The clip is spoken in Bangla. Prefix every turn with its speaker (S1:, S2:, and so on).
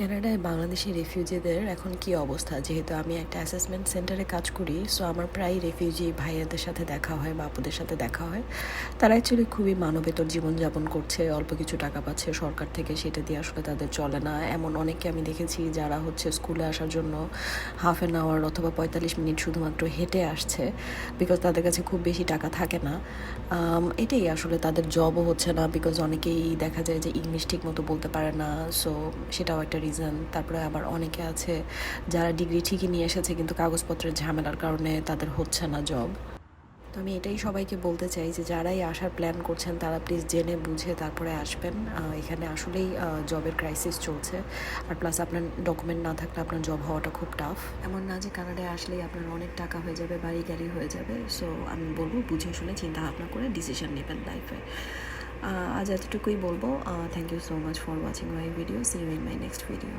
S1: কানাডায় বাংলাদেশি রেফিউজিদের এখন কি অবস্থা? যেহেতু আমি একটা অ্যাসেসমেন্ট সেন্টারে কাজ করি, সো আমার প্রায় রেফিউজি ভাইয়াদের সাথে দেখা হয় বা আপুদের সাথে দেখা হয়। তারা অ্যাকচুয়ালি খুবই মানবেতর জীবনযাপন করছে, অল্প কিছু টাকা পাচ্ছে সরকার থেকে, সেটা দিয়ে আসলে তাদের চলে না। এমন অনেককে আমি দেখেছি যারা হচ্ছে স্কুলে আসার জন্য হাফ অ্যান আওয়ার অথবা 45 মিনিট শুধুমাত্র হেঁটে আসছে, বিকজ তাদের কাছে খুব বেশি টাকা থাকে না। এটাই আসলে তাদের জবও হচ্ছে না, বিকজ অনেকেই দেখা যায় যে ইংলিশ ঠিক মতো বলতে পারে না, সো সেটাও একটা রিজন। তারপরে আবার অনেকে আছে যারা ডিগ্রি ঠিকই নিয়ে এসেছে কিন্তু কাগজপত্রের ঝামেলার কারণে তাদের হচ্ছে না জব। তো আমি এটাই সবাইকে বলতে চাই যে যারাই আসার প্ল্যান করছেন তারা প্লিজ জেনে বুঝে তারপরে আসবেন। এখানে আসলেই জবের ক্রাইসিস চলছে, আর প্লাস আপনার ডকুমেন্ট না থাকলে আপনার জব হওয়াটা খুব টাফ। এমন না যে কানাডায় আসলেই আপনার অনেক টাকা হয়ে যাবে, বাড়ি গাড়ি হয়ে যাবে। সো আমি বলবো বুঝে শুনে চিন্তা ভাবনা করে ডিসিশন নেবেন লাইফে। আজ এতটুকুই বলবো। Thank you so much for watching my video. See you in my next video.